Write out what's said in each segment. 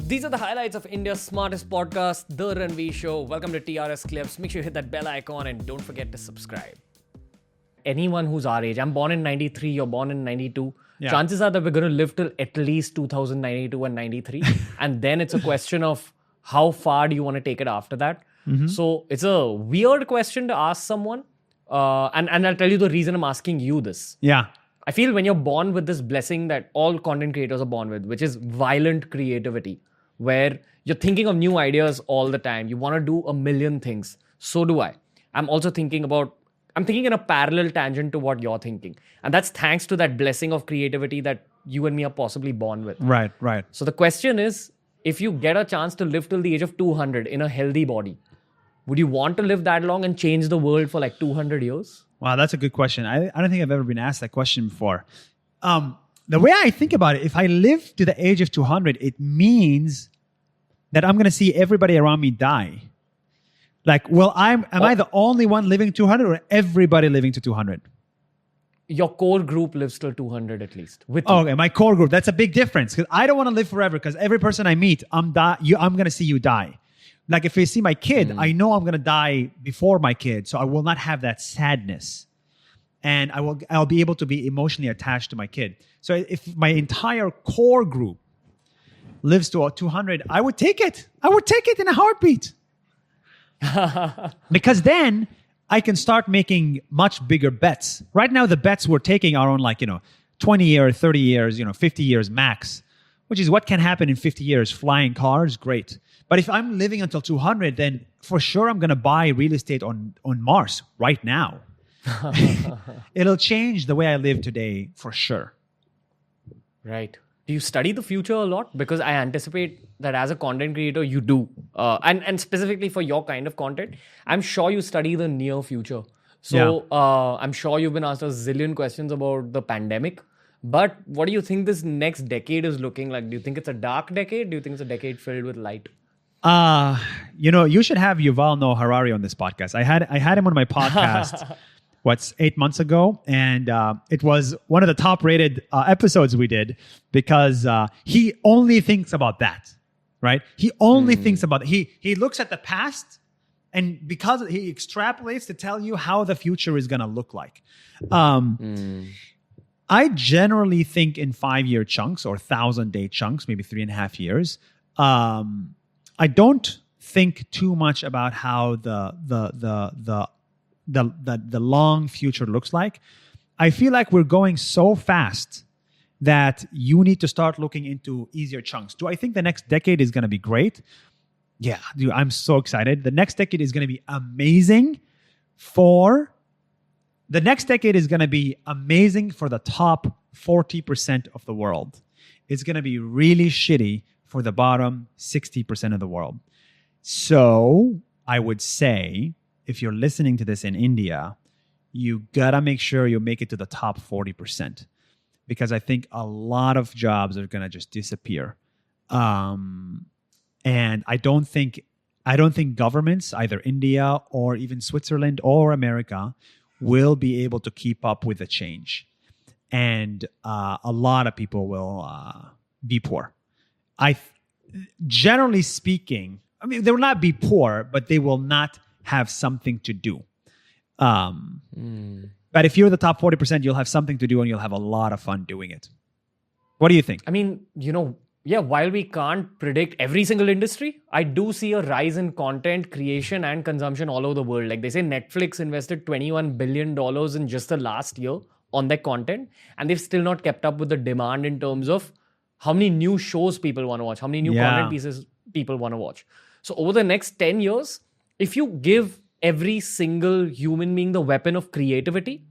These are the highlights of India's smartest podcast, The Ranveer Show. Welcome to TRS Clips. Make sure you hit that bell icon and don't forget to subscribe. Anyone who's our age, I'm born in 93, you're born in 92. Yeah. Chances are that we're going to live till at least 2092 and 93. And then it's a question of how far do you want to take it after that? So it's a weird question to ask someone. And I'll tell you the reason I'm asking you this. Yeah. I feel when you're born with this blessing that all content creators are born with, which is violent creativity, where you're thinking of new ideas all the time. You want to do a million things. So do I. I'm thinking in a parallel tangent to what you're thinking. And that's thanks to that blessing of creativity that you and me are possibly born with. Right. So the question is, if you get a chance to live till the age of 200 in a healthy body, would you want to live that long and change the world for like 200 years? Wow, that's a good question. I don't think I've ever been asked that question before. The way I think about it, if I live to the age of 200, it means that I'm going to see everybody around me die. Like, well, am I the only one living 200 or everybody living to 200? Your core group lives till 200 at least. With you. Okay, my core group. That's a big difference because I don't want to live forever because every person I meet, I'm going to see you die. Like if you see my kid, I know I'm going to die before my kid. So I will not have that sadness. And I'll be able to be emotionally attached to my kid. So if my entire core group lives to 200, I would take it. I would take it in a heartbeat. Because then I can start making much bigger bets. Right now, the bets we're taking are on 20 years, 30 years, 50 years max, which is what can happen in 50 years. Flying cars, great. But if I'm living until 200, then for sure I'm going to buy real estate on Mars right now. It'll change the way I live today for sure. Right. Do you study the future a lot? Because I anticipate that as a content creator, you do. And specifically for your kind of content, I'm sure you study the near future. So I'm sure you've been asked a zillion questions about the pandemic. But what do you think this next decade is looking like? Do you think it's a dark decade? Do you think it's a decade filled with light? You should have Yuval Noah Harari on this podcast. I had him on my podcast 8 months ago, and it was one of the top rated episodes we did because he only thinks about that, right? He only thinks about it. He looks at the past, and because he extrapolates to tell you how the future is going to look like. I generally think in 5-year chunks or 1,000-day chunks, maybe 3.5 years. I don't think too much about how the long future looks like. I feel like we're going so fast that you need to start looking into easier chunks. Do I think the next decade is going to be great? Yeah, dude, I'm so excited. The next decade is going to be amazing for the top 40% of the world. It's going to be really shitty for the bottom 60% of the world. So I would say, if you're listening to this in India, you gotta make sure you make it to the top 40%, because I think a lot of jobs are gonna just disappear. And I don't think governments, either India or even Switzerland or America, will be able to keep up with the change, and a lot of people will be poor. Generally speaking, I mean, they will not be poor, but they will not have something to do. But if you're the top 40%, you'll have something to do and you'll have a lot of fun doing it. What do you think? I mean, while we can't predict every single industry, I do see a rise in content creation and consumption all over the world. Like they say Netflix invested $21 billion in just the last year on their content, and they've still not kept up with the demand in terms of how many new shows people want to watch, how many new content pieces people want to watch. So over the next 10 years, if you give every single human being the weapon of creativity,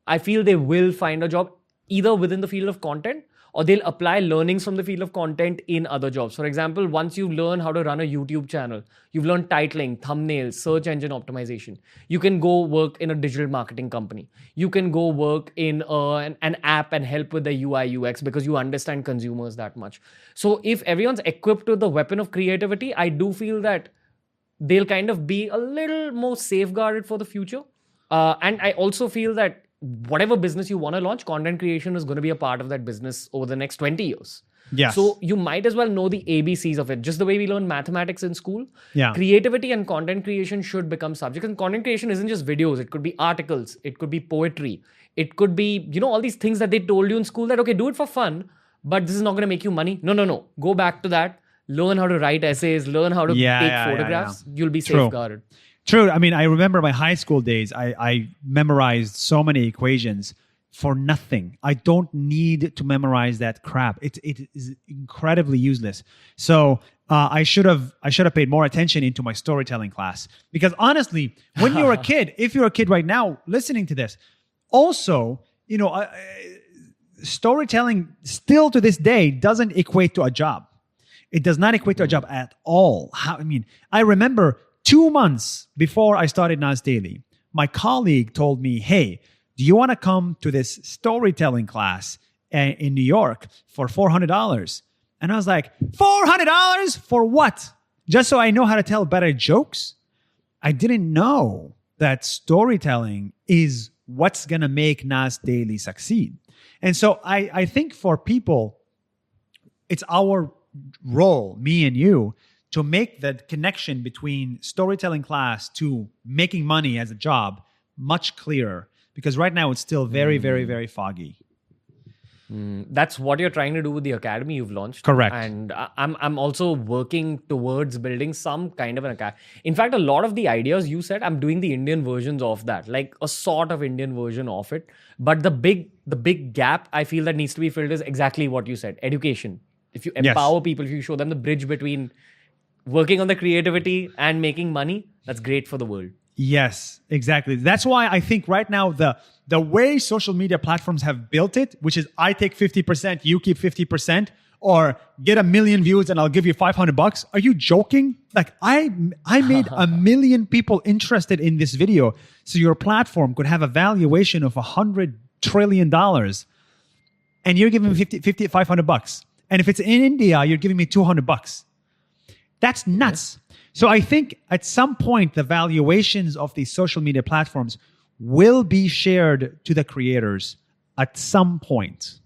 I feel they will find a job either within the field of content or they'll apply learnings from the field of content in other jobs. For example, once you learn how to run a YouTube channel, you've learned titling, thumbnails, search engine optimization. You can go work in a digital marketing company. You can go work in an app and help with the UI UX because you understand consumers that much. So if everyone's equipped with the weapon of creativity, I do feel that they'll kind of be a little more safeguarded for the future. And I also feel that whatever business you want to launch, content creation is going to be a part of that business over the next 20 years. Yes. So you might as well know the ABCs of it. Just the way we learn mathematics in school. Yeah. Creativity and content creation should become subjects. And content creation isn't just videos. It could be articles. It could be poetry. It could be, all these things that they told you in school that, okay, do it for fun, but this is not going to make you money. No. Go back to that. Learn how to write essays. Learn how to take photographs. You'll be safeguarded. True. I mean, I remember my high school days. I memorized so many equations for nothing. I don't need to memorize that crap. It is incredibly useless. So I should have paid more attention into my storytelling class, because honestly, when you're a kid, if you're a kid right now listening to this, also, storytelling still to this day doesn't equate to a job. It does not equate to a job at all. I remember 2 months before I started Nas Daily, my colleague told me, hey, do you want to come to this storytelling class in New York for $400? And I was like, $400 for what? Just so I know how to tell better jokes? I didn't know that storytelling is what's going to make Nas Daily succeed. And so I think for people, it's our role, me and you, to make that connection between storytelling class to making money as a job much clearer. Because right now it's still very, very, very foggy. That's what you're trying to do with the academy you've launched. Correct. And I'm also working towards building some kind of an academy. In fact, a lot of the ideas you said, I'm doing the Indian versions of that, like a sort of Indian version of it. But the big gap I feel that needs to be filled is exactly what you said: education. If you empower people, if you show them the bridge between working on the creativity and making money, that's great for the world. Yes, exactly. That's why I think right now the way social media platforms have built it, which is I take 50%, you keep 50%, or get 1 million views and I'll give you $500. Are you joking? Like I made 1 million people interested in this video, so your platform could have a valuation of $100 trillion, and you're giving me $500. And if it's in India, you're giving me $200. That's nuts. So I think at some point, the valuations of these social media platforms will be shared to the creators at some point.